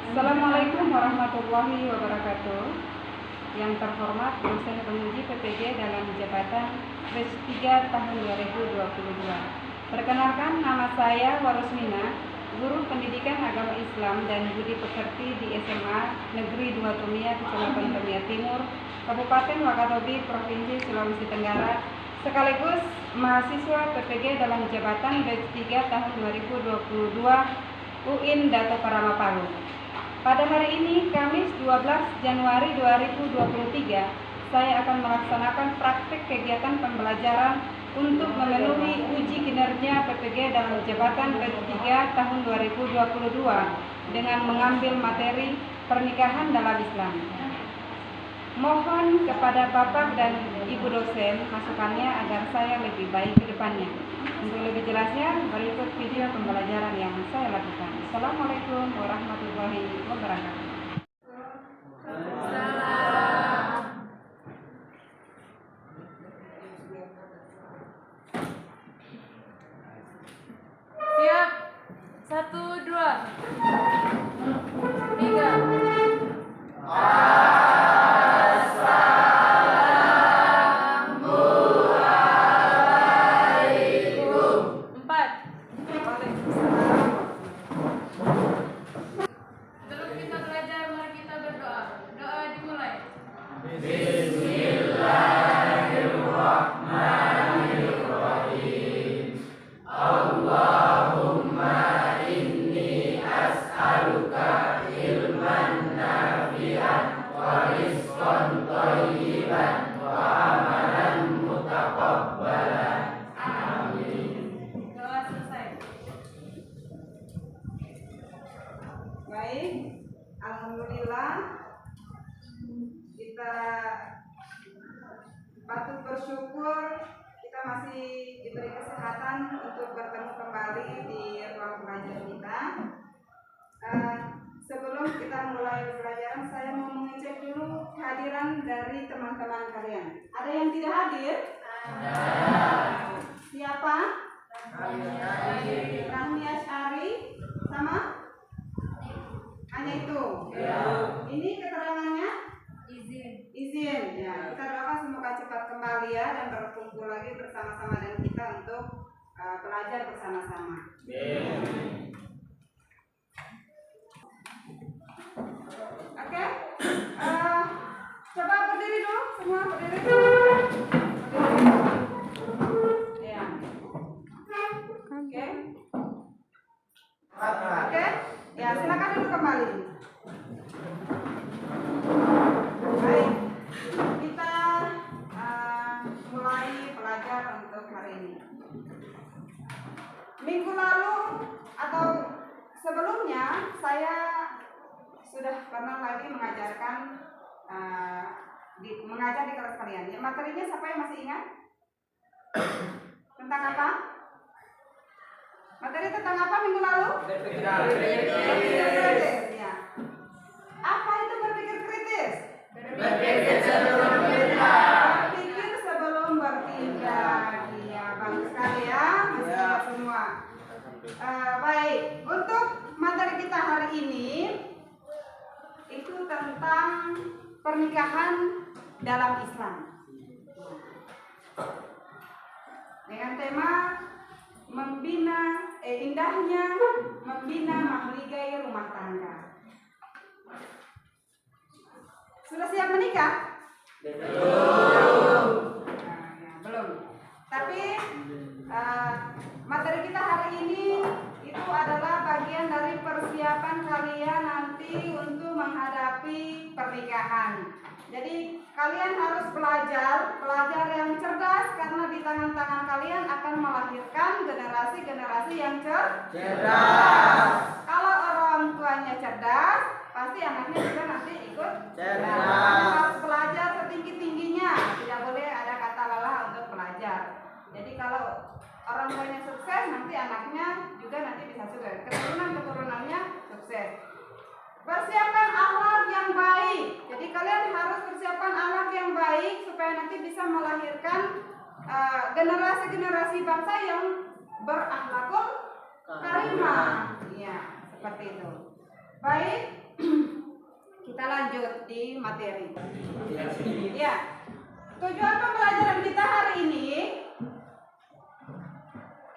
Assalamualaikum warahmatullahi wabarakatuh. Yang terhormat dosen penguji PPG dalam jabatan batch 3 tahun 2022. Perkenalkan, nama saya Warusmina, guru pendidikan agama Islam dan budi pekerti di SMA Negeri 2 Tomia, Kecamatan Tomia Timur, Kabupaten Wakatobi, Provinsi Sulawesi Tenggara, sekaligus mahasiswa PPG dalam jabatan batch 3 tahun 2022 UIN Dato Parama Palu. Pada hari ini, Kamis 12 Januari 2023, saya akan melaksanakan praktik kegiatan pembelajaran untuk memenuhi uji kinerja PPG dalam jabatan batch 3 tahun 2022 dengan mengambil materi pernikahan dalam Islam. Mohon kepada Bapak dan Ibu dosen masukannya agar saya lebih baik ke depannya. Untuk lebih jelasnya, berikut video pembelajaran yang saya lakukan. Assalamualaikum warahmatullahi wabarakatuh. Siap. 1, 2, 3. Sebelum kita belajar, mari kita berdoa. Doa dimulai. Bismillahirrahmanirrahim. Allahumma inni as'aluka ilman nafi'an wa rizqan thayyiban wa amalan mutaqabbalan. Amin. Doa selesai. Baik, alhamdulillah kita patut bersyukur kita masih diberi kesehatan untuk bertemu kembali di ruang belajar kita. Sebelum kita mulai pembelajaran, saya mau mengecek dulu kehadiran dari teman-teman kalian. Ada yang tidak hadir? Ada. Siapa? Rahmi Asyari sama? Hanya itu. Ya. Ini keterangannya? Izin. Ya, kita doakan semoga cepat kembali ya dan berkumpul lagi bersama-sama dengan kita untuk belajar bersama-sama. Oke. Coba berdiri dulu, semua berdiri. Ya. Oke. Ya, silakan dulu kembali. Baik, kita mulai belajar untuk hari ini. Minggu lalu atau sebelumnya saya sudah pernah lagi mengajarkan mengajar di kelas kalian. Ya, materinya siapa yang masih ingat? Tentang apa? Materi tentang apa minggu lalu? Kritis. Ya. Apa itu berpikir kritis? Berpikir sebelum bertindak. Berpikir sebelum bertindak. Iya, bagus sekali ya, masih ingat semua. Baik, untuk materi kita hari ini itu tentang pernikahan dalam Islam. Dengan tema indahnya membina mahligai rumah tangga. Sudah siap menikah? Belum. Belum. Tapi materi kita hari ini itu adalah bagian dari persiapan kalian nanti untuk menghadapi pernikahan. Jadi kalian harus belajar yang cerdas karena di tangan-tangan kalian akan melahirkan generasi-generasi yang cerdas. Kalau orang tuanya cerdas, pasti anaknya juga nanti ikut cerdas. Kalian harus belajar setinggi-tingginya, tidak boleh ada kata lelah untuk belajar. Jadi kalau orang tuanya sukses, nanti anaknya juga nanti bisa sukses. Keturunannya sukses. Persiapkan akhlak yang baik. Jadi kalian harus persiapkan akhlak yang baik supaya nanti bisa melahirkan generasi-generasi bangsa yang berakhlakul karimah. Iya, seperti itu. Baik, Kita lanjut di materi. Ya, tujuan pembelajaran kita hari ini,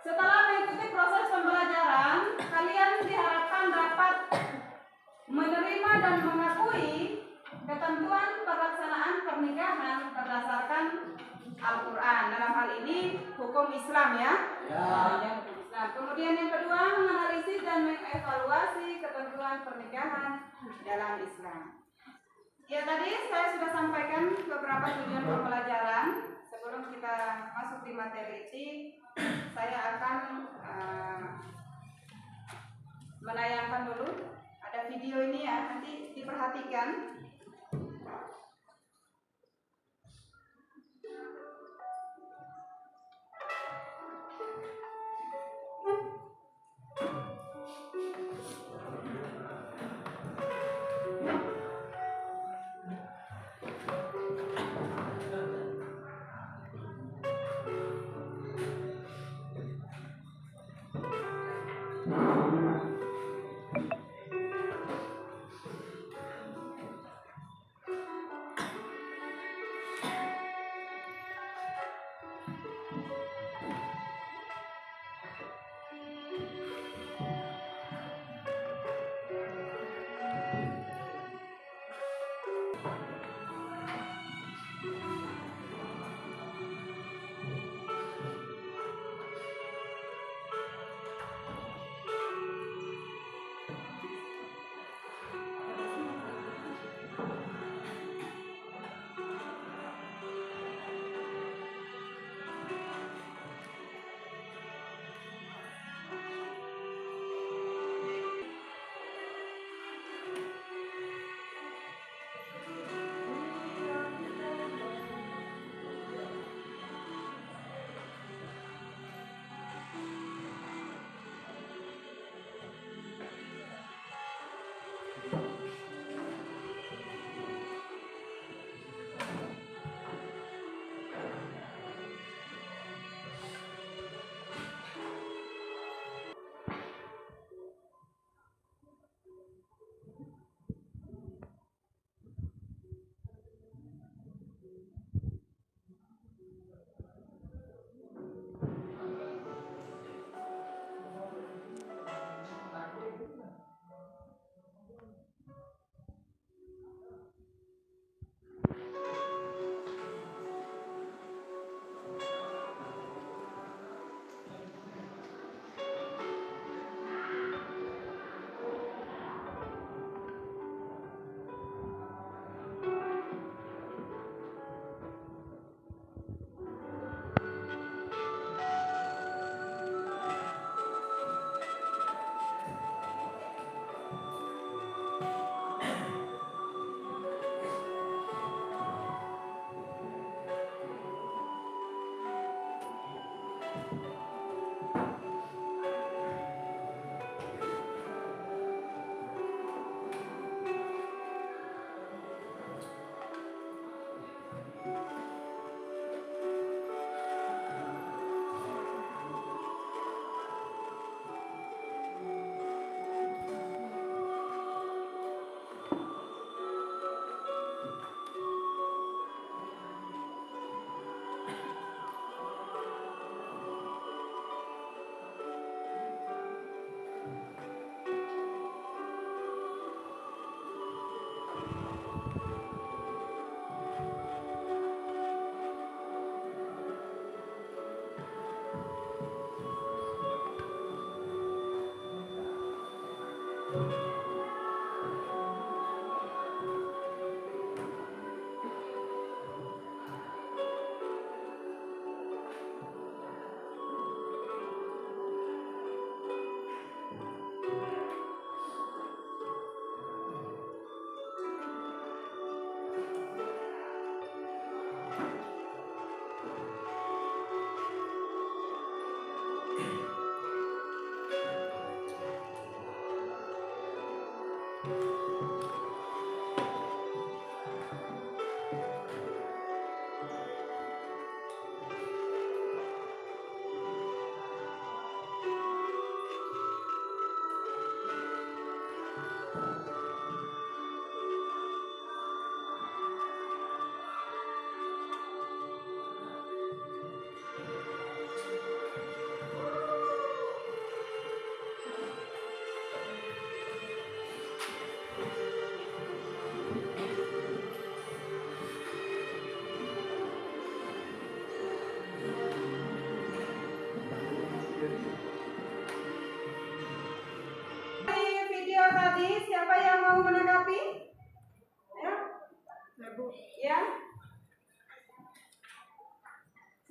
setelah mengikuti proses pembelajaran, kalian diharapkan dapat menerima dan mengakui ketentuan pelaksanaan pernikahan berdasarkan Al-Quran. Dalam hal ini hukum Islam ya. Hukum Islam. Kemudian yang kedua, menganalisis dan mengevaluasi ketentuan pernikahan dalam Islam. Ya, tadi saya sudah sampaikan beberapa tujuan pembelajaran. Sebelum kita masuk di materi ini, saya akan menayangkan dulu. Ada video ini ya, nanti diperhatikan.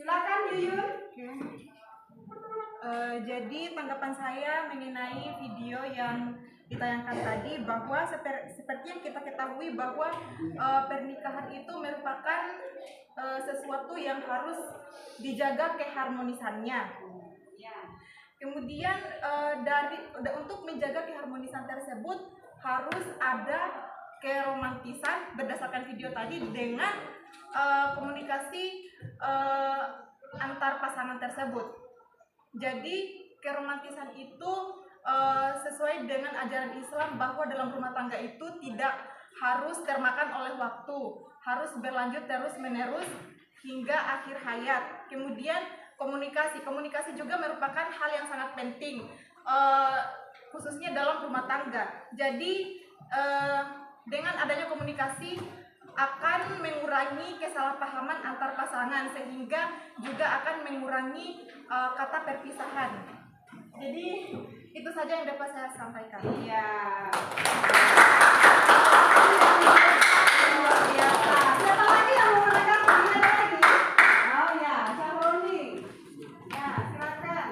Silakan Yuyun. Jadi tanggapan saya mengenai video yang ditayangkan tadi bahwa seperti yang kita ketahui bahwa pernikahan itu merupakan sesuatu yang harus dijaga keharmonisannya. Kemudian untuk menjaga keharmonisan tersebut harus ada keromantisan berdasarkan video tadi dengan komunikasi antar pasangan tersebut. Jadi keromantisan itu sesuai dengan ajaran Islam bahwa dalam rumah tangga itu tidak harus termakan oleh waktu, harus berlanjut terus menerus hingga akhir hayat. Kemudian komunikasi juga merupakan hal yang sangat penting, khususnya dalam rumah tangga. Jadi dengan adanya komunikasi akan mengurangi kesalahpahaman antar pasangan, sehingga juga akan mengurangi kata perpisahan. Jadi itu saja yang dapat saya sampaikan. Iya. Luar biasa. Siapa lagi yang mau menanggapi lagi? Oh ya, Syahroni. Ya, silakan.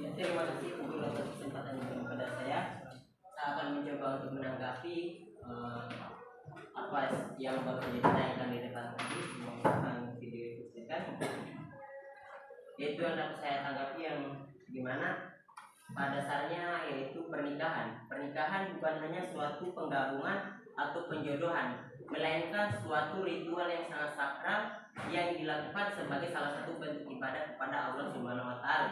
Ya, terima kasih untuk kesempatan yang kepada saya. Saya akan mencoba untuk menanggapi apa yang baru saja ditayangkan di depan tadi menggunakan video itu kan. Yaitu yang dapat saya tanggapi yang dimana pada dasarnya yaitu pernikahan. Pernikahan bukan hanya suatu penggabungan atau penjodohan, melainkan suatu ritual yang sangat sakral yang dilakukan sebagai salah satu bentuk ibadah kepada Allah Subhanahu wa taala.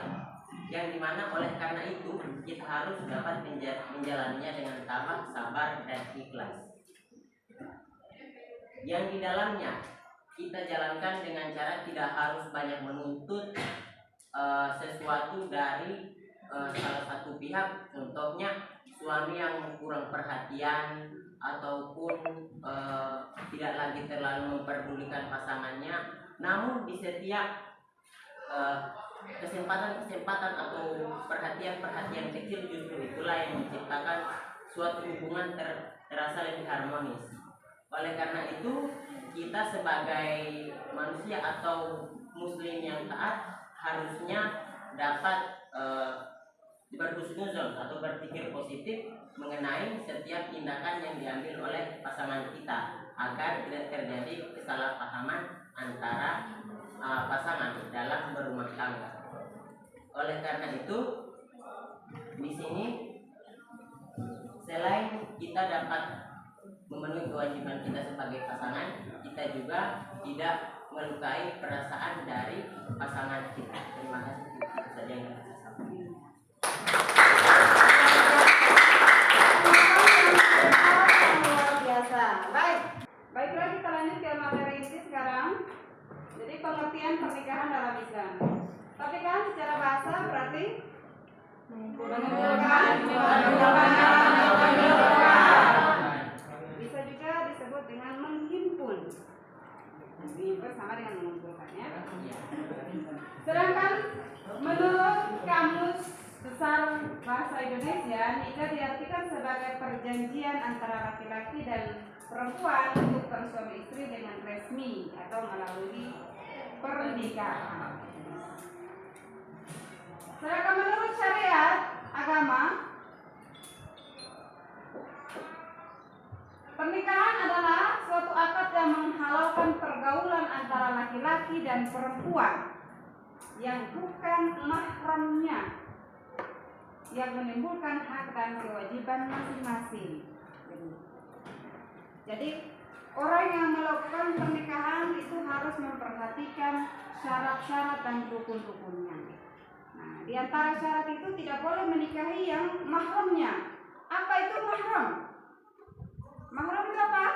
Yang dimana oleh karena itu kita harus dapat menjalaninya dengan tabah, sabar, dan ikhlas. Yang di dalamnya kita jalankan dengan cara tidak harus banyak menuntut sesuatu dari salah satu pihak. Contohnya suami yang kurang perhatian ataupun tidak lagi terlalu memperdulikan pasangannya. Namun di setiap kesempatan atau perhatian kecil justru itulah yang menciptakan suatu hubungan terasa lebih harmonis. Oleh karena itu kita sebagai manusia atau muslim yang taat harusnya dapat berhusnuzon atau berpikir positif mengenai setiap tindakan yang diambil oleh pasangan kita agar tidak terjadi kesalahpahaman antara pasangan dalam berumah tangga. Oleh karena itu di sini selain kita dapat memenuhi kewajiban kita sebagai pasangan, kita juga tidak melukai perasaan dari pasangan kita. Terima kasih. Itu saja yang saya sampaikan. Luar biasa. Baiklah kita lanjut ke materi inti sekarang. Jadi pengertian pernikahan dalam Islam. Pernikahan secara bahasa berarti mengumpulkan. Bisa juga disebut dengan menghimpun. Menghimpun sama dengan mengumpulkan ya. Sedangkan menurut Kamus Besar Bahasa Indonesia, nikah diartikan sebagai perjanjian antara laki-laki dan perempuan untuk bersuami istri dengan resmi atau melalui pernikahan. Sedangkan menurut syariat agama, pernikahan adalah suatu akad yang menghalalkan pergaulan antara laki-laki dan perempuan yang bukan mahramnya, yang menimbulkan hak dan kewajiban masing-masing. Jadi orang yang melakukan pernikahan itu harus memperhatikan syarat-syarat dan rukun-rukunnya. Nah, di antara syarat itu tidak boleh menikahi yang mahramnya. Apa itu mahram? Mahram itu apa?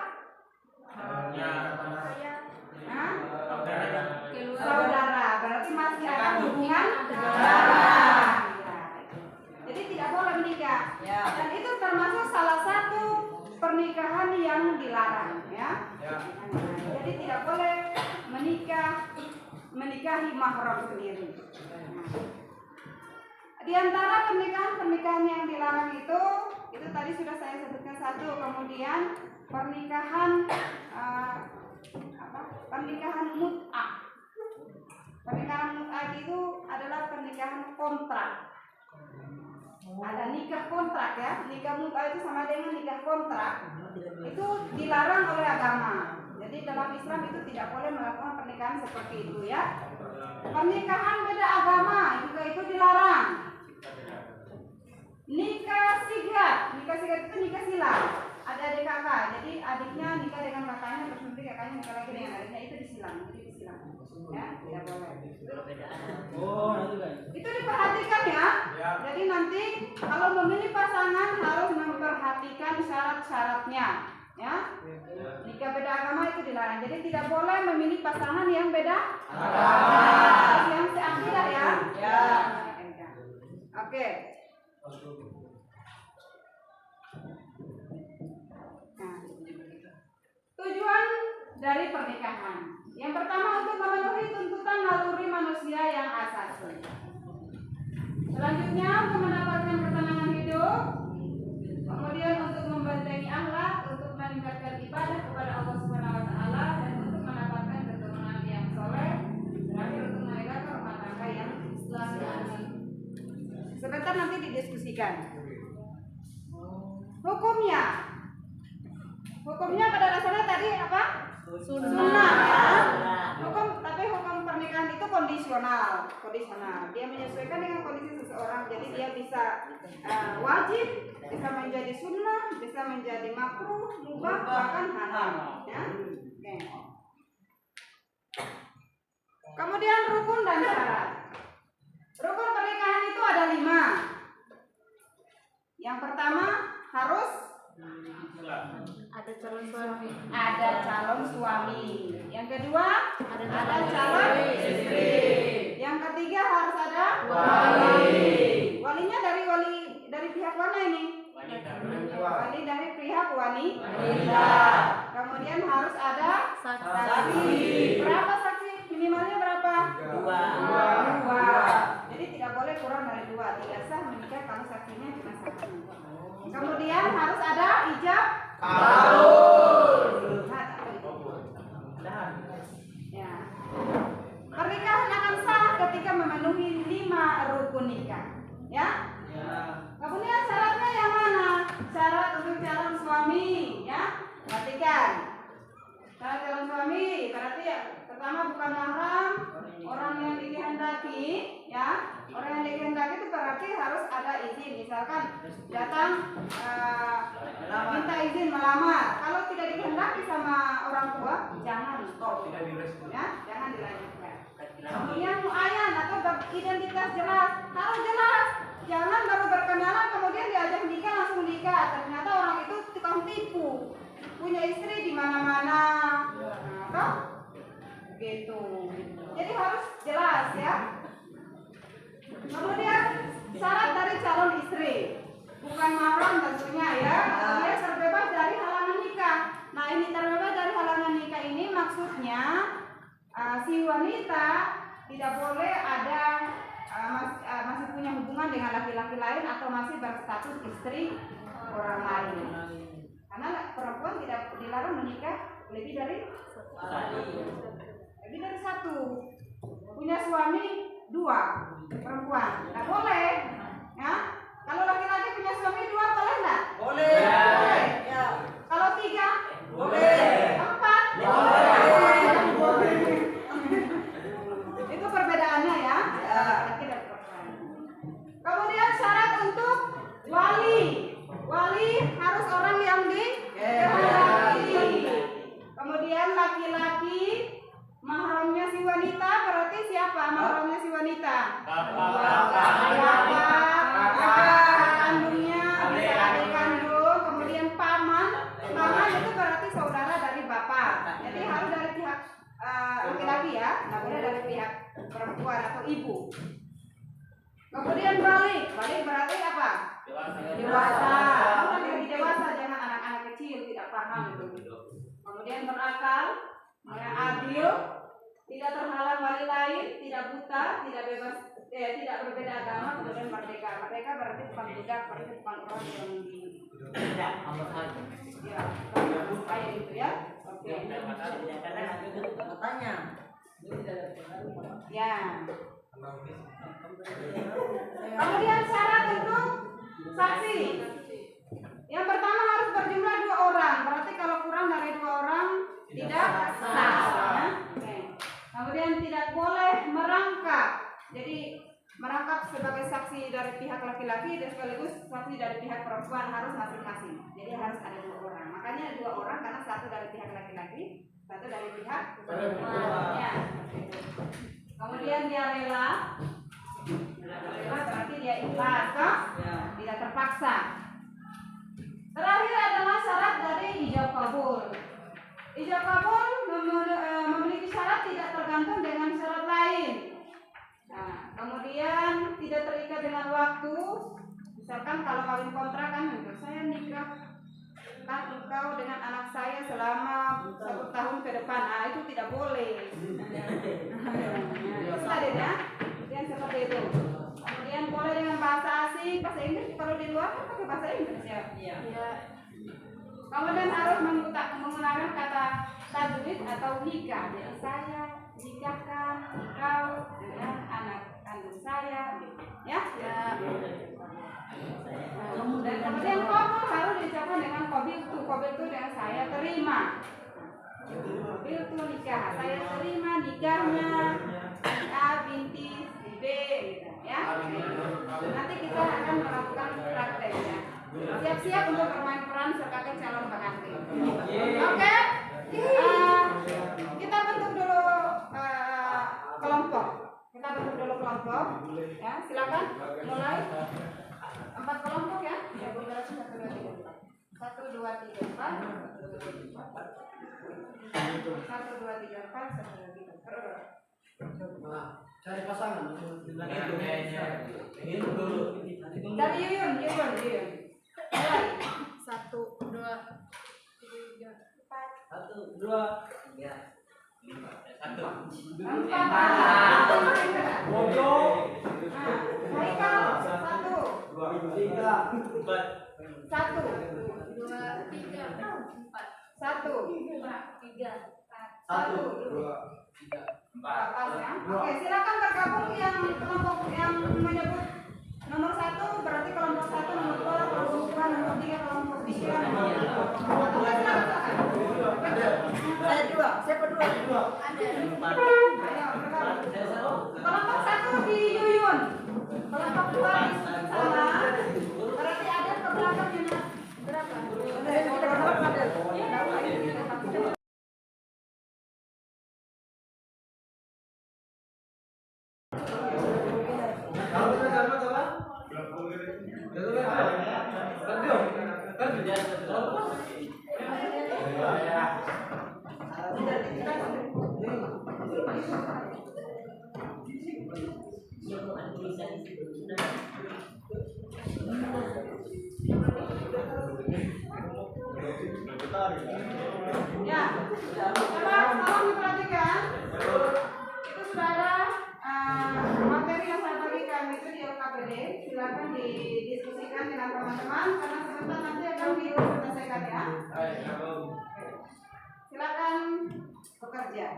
Saudara. Berarti masih ada hubungan darah. Jadi tidak boleh menikah. Dan itu termasuk salah satu pernikahan yang dilarang, ya. Jadi tidak boleh menikahi mahram sendiri. Di antara pernikahan yang dilarang itu tadi sudah saya sebutkan satu. Kemudian pernikahan mut'ah. pernikahan kontrak. Ada nikah kontrak ya, nikah muta itu sama dengan nikah kontrak. Itu dilarang oleh agama. Jadi dalam Islam itu tidak boleh melakukan pernikahan seperti itu ya. Pernikahan beda agama juga itu dilarang. Nikah sigat itu nikah silang. Ada adik kakak, jadi adiknya nikah dengan kakaknya, terus nanti kakaknya nikah lagi dengan adiknya, itu disilang, ya tidak boleh. Itu diperhatikan ya. Jadi nanti kalau memilih pasangan harus memperhatikan syarat-syaratnya, ya. Nikah beda agama itu dilarang. Jadi tidak boleh memilih pasangan yang beda agama, yang seakidah ya. Oke. Tujuan dari pernikahan. Yang pertama untuk memenuhi tuntutan naluri manusia yang asasi. Selanjutnya untuk mendapatkan ketenangan hidup. Kemudian untuk membentengi akhlak, untuk meningkatkan ibadah kepada Allah Subhanahu wa taala dan untuk mendapatkan keturunan yang soleh. Terakhir untuk menegakkan rumah tangga yang Islami. Sebentar nanti didiskusikan. Hukumnya pada dasarnya tadi apa? Sunnah ya. Tapi hukum pernikahan itu kondisional. Dia menyesuaikan dengan kondisi seseorang. Jadi dia bisa wajib, bisa menjadi sunnah, bisa menjadi makruh, mubah, bahkan haram. Ya. Oke. Kemudian rukun dan syarat. Rukun pernikahan itu ada 5. Yang pertama harus ada calon suami. Yang kedua ada calon istri. Yang ketiga harus ada wali. Walinya dari pihak mana ini? Wali dari pihak wanita. Kemudian harus ada saksi. Berapa saksi? Minimalnya berapa? 2. Jadi tidak boleh kurang dari 2. Tidak sah menikah kalau saksinya cuma 1. Kemudian harus ada ijab kabul. Ya. Pernikahan akan sah ketika memenuhi 5 rukun nikah. Ya. Kemudian syaratnya yang mana? Syarat untuk calon suami. Ya. Perhatikan. Syarat calon suami berarti ya, pertama bukan mahram, orang yang dikehendaki, ya. Orang yang dikehendaki itu berarti harus ada izin. Misalkan datang minta izin melamar. Kalau tidak dikehendaki sama orang tua, jangan stop. Ya, jangan dilanjutkan. Kemudian muayyan atau identitas jelas, harus jelas. Jangan baru berkenalan kemudian diajak nikah langsung nikah. Ternyata orang itu tukang tipu, punya istri di mana-mana. Nah, gitu. Jadi harus jelas ya. Kemudian syarat dari calon istri bukan mahram tentunya ya. Dia terbebas dari halangan nikah. Nah ini terbebas dari halangan nikah ini maksudnya si wanita tidak boleh ada masih punya hubungan dengan laki-laki lain atau masih berstatus istri orang lain. Karena perempuan tidak dilarang menikah lebih dari 1. Punya suami 2 perempuan, nggak boleh, ya. Kalau laki-laki punya suami 2 boleh nggak? Boleh. Ya. Kalau 3? Boleh. 4? Boleh. Itu perbedaannya ya. Laki dan perempuan. Kemudian syarat untuk wali. Wali harus orang yang dikehendaki. Kemudian laki-laki mahramnya si wanita berarti siapa mahramnya si wanita? Bapak kandungnya, bisa adik kandung, kemudian paman itu berarti saudara dari bapak. Jadi harus dari pihak laki-laki ya, nggak boleh dari pihak perempuan atau ibu. Kemudian balik berarti apa? Dewasa. Orang yang dewasa, jangan anak-anak kecil tidak paham itu. Kemudian berakal, adil, tidak terhalang wali lain, tidak buta, tidak bebas, tidak berbeda agama, kemudian merdeka. Merdeka berarti bukan budak, berarti bukan orang yang kayak gitu ya. Oke. Ya. Kemudian syarat untuk saksi. Yang pertama harus berjumlah 2 orang. Berarti kalau kurang dari 2 orang tidak sah. Ya. Oke. Kemudian tidak boleh merangkap. Jadi merangkap sebagai saksi dari pihak laki-laki dan sekaligus saksi dari pihak perempuan harus masing-masing. Jadi harus ada 2 orang. Makanya 2 orang karena satu dari pihak laki-laki, satu dari pihak perempuan. Ya. Kemudian dia rela. Rela berarti dia ikhlas, toh? Tidak terpaksa. Terakhir adalah syarat dari ijab kabul. Ijab kabul memiliki syarat tidak tergantung dengan syarat lain. Nah, kemudian tidak terikat dengan waktu. Misalkan kalau kawin kontrakan, saya nikah kan engkau dengan anak saya selama 1 tahun ke depan. Nah, itu tidak boleh. Itu tadi ya. Yang seperti itu. Kemudian boleh dengan bahasa asing, bahasa Inggris kalau di luar kan pakai bahasa Inggris ya. Iya. Kemudian harus menggunakan kata tajwid atau nikah. Jadi saya nikahkan engkau dengan anak kandung saya, ya. Dan kemudian qabul harus diucapkan dengan qabiltu. Qabiltu dengan saya terima. Qabiltu nikah, saya terima nikahnya A binti B, gitu, ya. Nanti kita akan melakukan prakteknya. Siap-siap untuk bermain peran sebagai calon pengantin. Oke? Kita bentuk dulu kelompok. Ya, silakan mulai. 4 kelompok ya. Ya, berarti 1, 2, 3, 4. 1, 2, 3, 4. 1, 2, 3, 4. 1, 2, 3, 4. Cari pasangan. Dari Yuyun. Mulai. 1, 2, 3, 4. 1, 2, 3, 1. 4. Goblok. Haikal 1. 2, 3, 4. 1. 2, 3, 4. 1. 3, 1. 2, 3. Pas ya. Oke, silakan bergabung yang kelompok yang menyebut nomor 1 berarti kelompok 1, nomor 2 kelompok 2, nomor 3 kelompok 3, nomor 4. Oke, silakan. Saya 2. Siapa 2? Ayo, bergabung. Kelompok 1 di Yuyun. Kelompok 2 di sana. Berarti ada ke belakangnya Mas. Berapa? Ya, coba tolong diperhatikan. Itu sudah ada materi yang saya bagikan itu di LKPD. Silakan didiskusikan dengan teman-teman karena sebentar nanti akan diselesaikan ya. Silakan bekerja.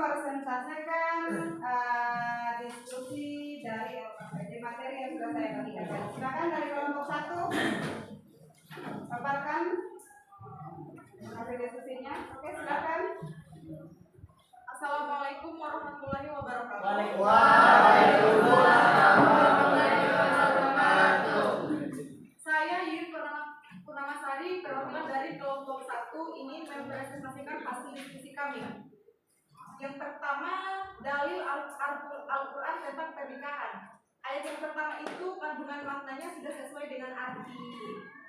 mempresentasikan diskusi dari materi yang sudah saya bagikan. Silakan dari kelompok 1 paparkan hasil diskusinya. Oke, silakan. Assalamualaikum warahmatullahi wabarakatuh. Saya Yuri Purnamasari, perwakilan dari kelompok 1 ini mempresentasikan hasil diskusi kami. Yang pertama, dalil Al-Quran tentang pernikahan. Ayat yang pertama itu kandungan maknanya sudah sesuai dengan arti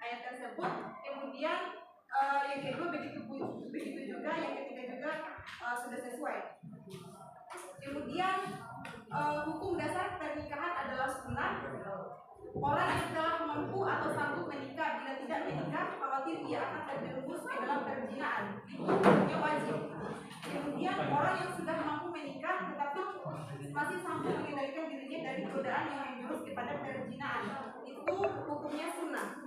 ayat tersebut. Kemudian yang kedua begitu juga, yang ketiga juga sudah sesuai. Kemudian hukum dasar pernikahan adalah sunnah. Orang yang telah mampu atau sanggup menikah, bila tidak menikah, khawatir ia akan terjerumus ke dalam perzinahan. Itu hukumnya wajib. Kemudian orang yang sudah mampu menikah tetapi masih sanggup mengendalikan dirinya dari godaan yang menjurus kepada perzinahan, itu hukumnya sunnah.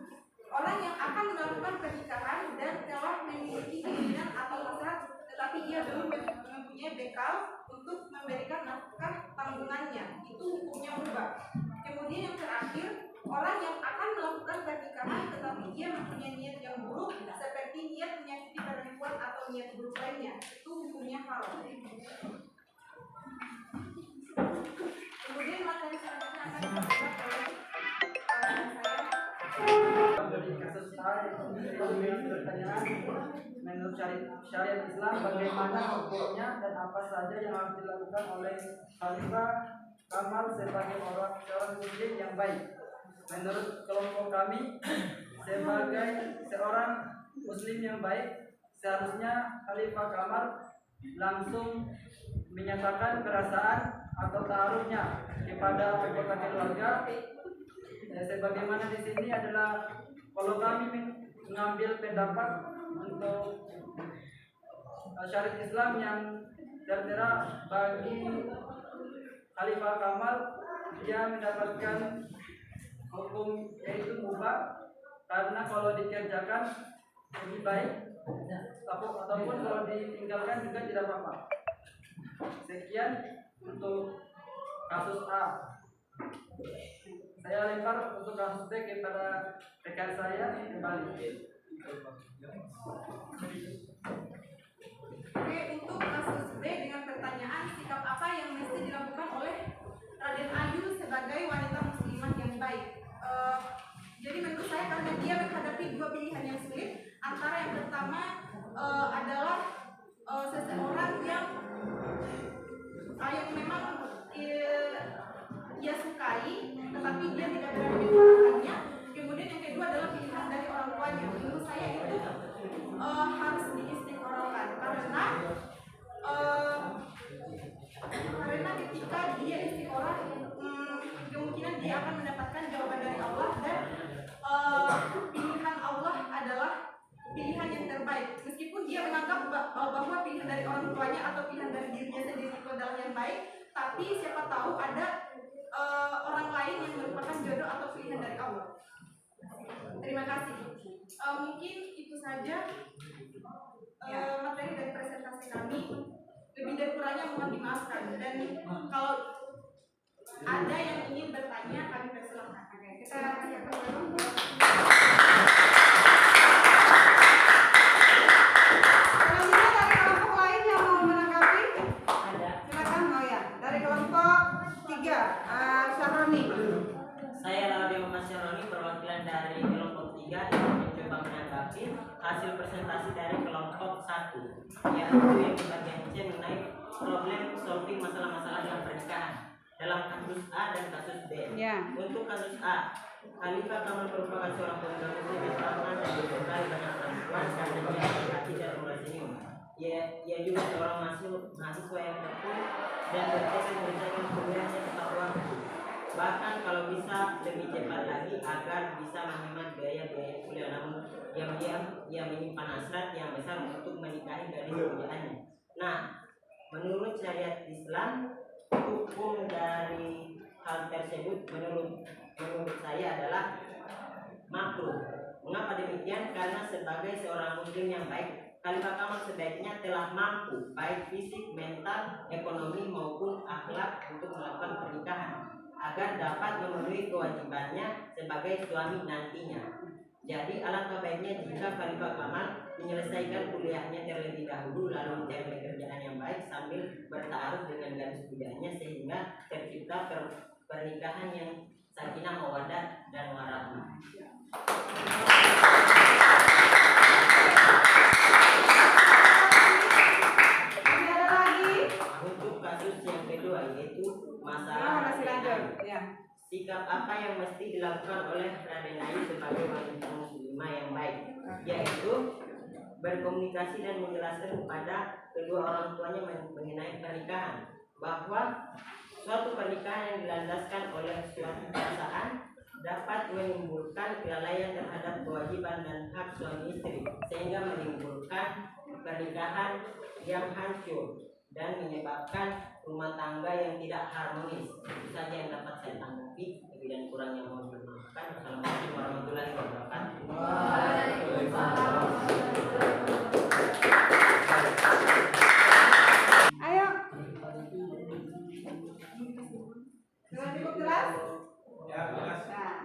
Orang yang akan melakukan pernikahan dan telah memiliki keinginan atau hasrat tetapi ia belum mempunyai bekal untuk memberikan nafkah tanggungannya, itu hukumnya mubah. Kemudian yang terakhir, orang yang akan melakukan pernikahan tetapi ia mempunyai niat yang buruk seperti niat menyakiti perempuan atau niat buruk lainnya, itu hukumnya haram. Kemudian materi selanjutnya akan disampaikan oleh saya. Dari kasus pertanyaan menurut syariat Islam bagaimana hukumnya dan apa saja yang harus dilakukan oleh Khalifah Kamal sebagai seorang muslim yang baik. Menurut kelompok kami, sebagai seorang muslim yang baik, seharusnya Khalifah Kamal langsung menyatakan perasaan atau taarufnya kepada anggota keluarga. Sebagaimana di sini adalah kalau kami mengambil pendapat untuk syariat Islam yang tertera bagi Khalifah Kamal, dia mendapatkan hukum yaitu mubah karena kalau dikerjakan lebih baik ataupun kalau ditinggalkan juga tidak apa-apa. Sekian untuk kasus A. Saya lempar untuk kasus B kepada rekan saya kembali. Oke, untuk kasus B dengan pertanyaan sikap apa yang mesti dilakukan oleh Raden Ayu sebagai wanita muslimah yang baik. Jadi menurut saya karena dia menghadapi dua pilihan yang sulit, antara yang pertama adalah seseorang yang memang ia sukai tetapi dia tidak berani mengatakannya. Kemudian yang kedua adalah pilihan dari orang tuanya. Menurut saya itu harus diistiqorohkan karena ketika dia istiqoroh kemungkinan dia akan mendapatkan jawaban dari Allah, dan pilihan Allah adalah pilihan yang terbaik. Meskipun dia menganggap bahwa pilihan dari orang tuanya atau pilihan dari dirinya sendiri itu adalah yang baik, tapi siapa tahu ada orang lain yang merupakan jodoh atau pilihan dari Allah. Terima kasih. Mungkin itu saja materi dari presentasi kami. Lebih dan kurangnya mohon dimaafkan. Dan kalau ada yang ingin bertanya, kami persilahkan. Kita siapkan dulu. Selanjutnya dari kelompok lain yang mau menanggapi, silakan. Oh ya, dari kelompok 3, Syahroni. Saya Laudia Muhammad Syaroni, perwakilan dari kelompok 3 yang mencoba menanggapi hasil presentasi dari kelompok 1, yaitu yang di bagian C mengenai problem solving masalah-masalah dalam pernikahan dalam kasus A dan kasus B. Ya. Untuk kasus A, Khalifah Kamal merupakan seorang pemuda muslim yang tamat dan diberkahi banyak perempuan karena dia berhati dan murah senyum. Ia juga seorang mahasiswa yang tekun dan bertekad menyelesaikan kuliahnya tepat waktu. Bahkan kalau bisa lebih cepat lagi agar bisa menghemat biaya-biaya kuliah, namun diam-diam ia menyimpan hasrat yang besar untuk menikahi gadis pujaannya. Nah, menurut syariat Islam, hukum dari hal tersebut menurut saya adalah makruh. Mengapa demikian? Karena sebagai seorang muslim yang baik, Khalifah Kamal sebaiknya telah mampu baik fisik, mental, ekonomi maupun akhlak untuk melakukan pernikahan agar dapat memenuhi kewajibannya sebagai suami nantinya. Jadi alangkah baiknya jika Khalifah Kamal menyelesaikan kuliahnya terlebih dahulu lalu mencari pekerjaan yang baik sambil bertaruh dengan gadis mudanya sehingga tercipta pernikahan yang sakinah mawaddah dan warahmah. Untuk kasus yang kedua yaitu masalah sikap apa yang mesti dilakukan oleh Raden Ayu sebagai wanita muslimah yang baik, yaitu berkomunikasi dan menjelaskan kepada kedua orang tuanya mengenai pernikahan, bahwa suatu pernikahan yang dilandaskan oleh suatu perasaan dapat menimbulkan kelalaian terhadap kewajiban dan hak suami istri sehingga menimbulkan pernikahan yang hancur dan menyebabkan rumah tangga yang tidak harmonis. Itu saja yang dapat saya tanggapi. Lebih dan kurangnya mohon dimaafkan. Assalamualaikum warahmatullahi wabarakatuh. Ayo. Sudah cukup jelas? Ya, jelas. Nah,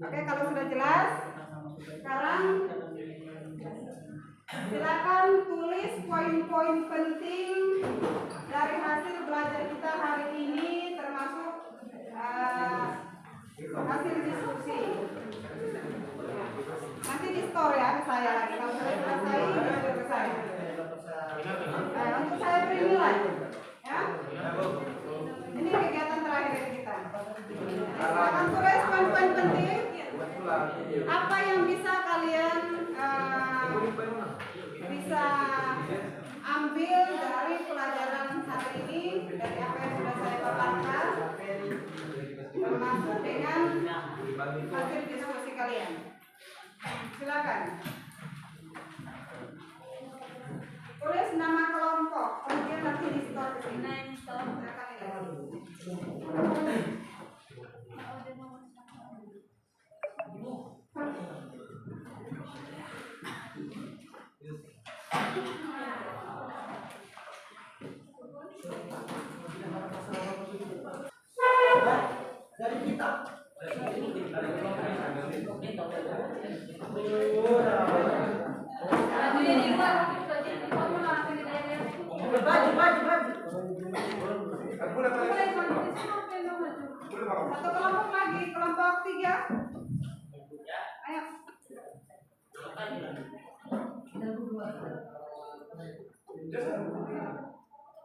oke, kalau sudah jelas, sekarang silakan tulis poin-poin penting dari hasil belajar kita hari ini, termasuk hasil diskusi. Nanti di store ya ke saya lagi. Kalau sudah selesai, sudah ke saya. Untuk saya beri nilai, ya. Ini kegiatan terakhir kita. Silakan tulis poin-poin penting. Apa yang bisa kalian bisa ambil dari pelajaran hari ini, dari apa yang sudah saya paparkan, termasuk dengan hasil diskusi kalian. Silakan tulis nama kelompok, kemudian nanti di store di sini. Dari kita. Satu kelompok lagi, kelompok 3. Ayo.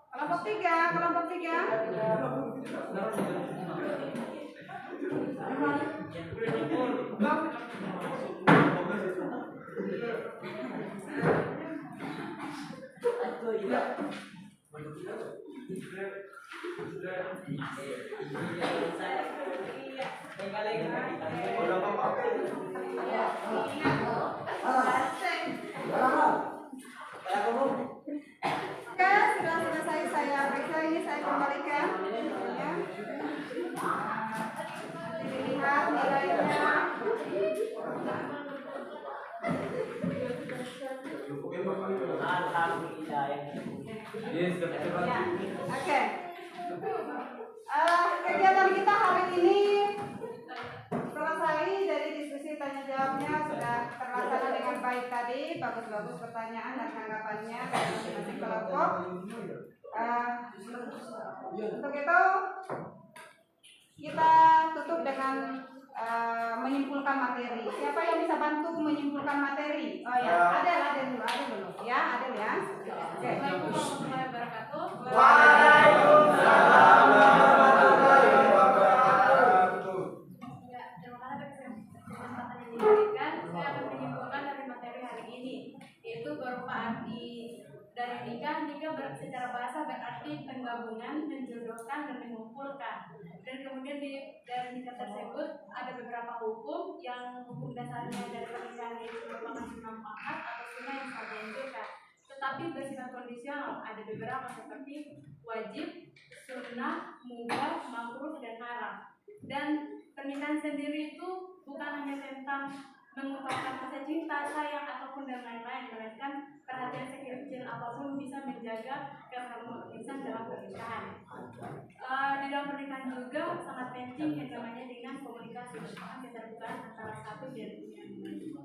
Kelompok 3, kelompok 3. Oke, sudah selesai saya periksa, ini saya kembalikan. Ya. Dilihat nilainya. Ya. Oke. Kegiatan kita hari ini selesai. Dari diskusi tanya jawabnya sudah terlaksana dengan baik tadi. Bagus-bagus pertanyaan dan tanggapannya dari masing-masing kelompok. Untuk itu kita tutup dengan menyimpulkan materi. Siapa yang bisa bantu menyimpulkan materi? Oh ya, ada dulu, ya, ada ya. Oke. Assalamualaikum warahmatullahi wabarakatuh. Waalaikumsalam warahmatullahi wabarakatuh. Ya, terima kasih atas kesempatan yang diberikan. Saya akan menyimpulkan dari materi hari ini, yaitu berupa arti dari nikah. Nikah secara bahasa berarti penggabungan, menjodohkan dan mengumpulkan. Dan kemudian dari nikah tersebut ada beberapa hukum yang hukum dasarnya dari pernikahan itu merupakan sunnah muakkad atau sunnah yang sangat dianjurkan. Tetapi bersifat kondisional, ada beberapa seperti wajib, sunnah, mubah, makruh, dan haram. Dan pernikahan sendiri itu bukan hanya tentang mengungkapkan rasa cinta, sayang, ataupun dan lain-lain, melainkan perhatian apapun bisa menjaga keharmonisan dalam pernikahan. Di dalam pernikahan juga sangat penting yang namanya dengan komunikasi, keterbukaan antara satu dan yang lain.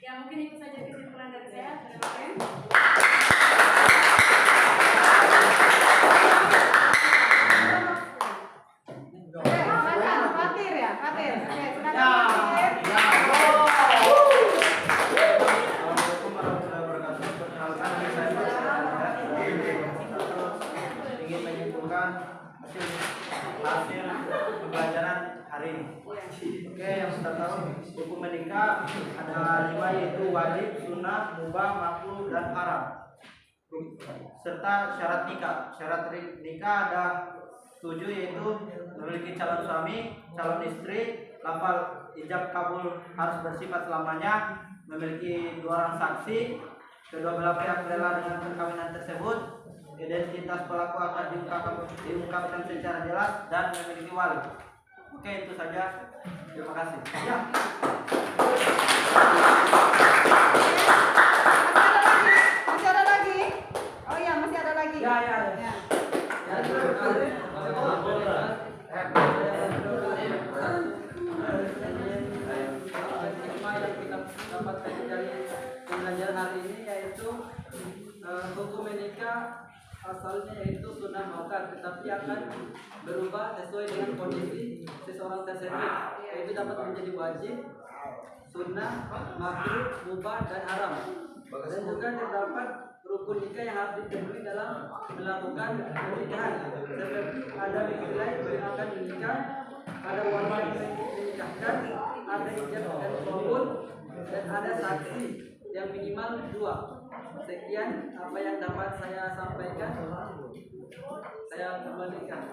Ya mungkin itu saja kesimpulan dari saya. Terima kasih. Fatir ya, Fatir. Oke, silakan Fatir. Assalamualaikum warahmatullahi wabarakatuh. Perkenalkan, saya ingin menyimpulkan hasil pembelajaran hari ini. Oke, yang sudah tahu hukum menikah ada 5, yaitu wajib, sunnah, mubah, makruh, dan haram. Serta syarat nikah. Syarat nikah ada 7, yaitu memiliki calon suami, calon istri, lafal ijab kabul harus bersifat selamanya, memiliki 2 orang saksi, kedua belah pihak rela dengan perkawinan tersebut, identitas pelaku akan diungkapkan secara jelas, dan memiliki wali. Oke, itu saja. Terima kasih. Ya. Masih ada lagi? Oh iya, masih ada lagi. Ya. Yang kita dapatkan dari pembelajaran hari ini yaitu hukum menikah asalnya yaitu sunnah muakkad, tetapi akan berubah sesuai dengan kondisi seseorang tersebut, yaitu dapat menjadi wajib, sunnah, makruh, mubah, dan haram. Dan juga terdapat rukun nikah yang harus dipenuhi dalam melakukan pernikahan, seperti ada nilai yang akan menikah, ada wali yang menikahkan, ada ijab dan kabul, dan ada saksi yang minimal 2. Sekian apa yang dapat saya sampaikan. Saya kembalikan.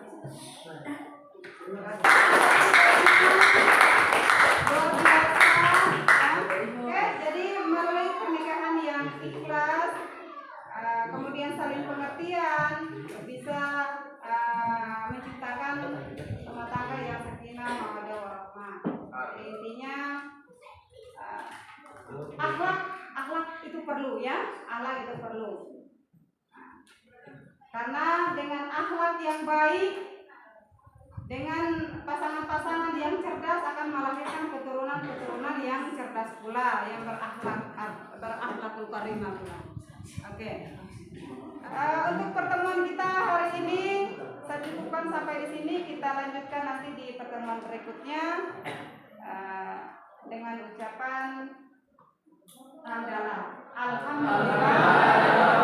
Terima kasih. Luar biasa. Oke, jadi melalui pernikahan yang ikhlas, kemudian saling pengertian, bisa menciptakan rumah tangga yang sakinah mawaddah warahmah. Intinya akhlak itu perlu ya, akhlak itu perlu. Karena dengan akhlak yang baik, dengan pasangan-pasangan yang cerdas akan melahirkan keturunan-keturunan yang cerdas pula, yang berakhlakul karimah pula. Oke. Untuk pertemuan kita hari ini saya cukupkan sampai di sini. Kita lanjutkan nanti di pertemuan berikutnya dengan ucapan hamdalah. Alhamdulillah.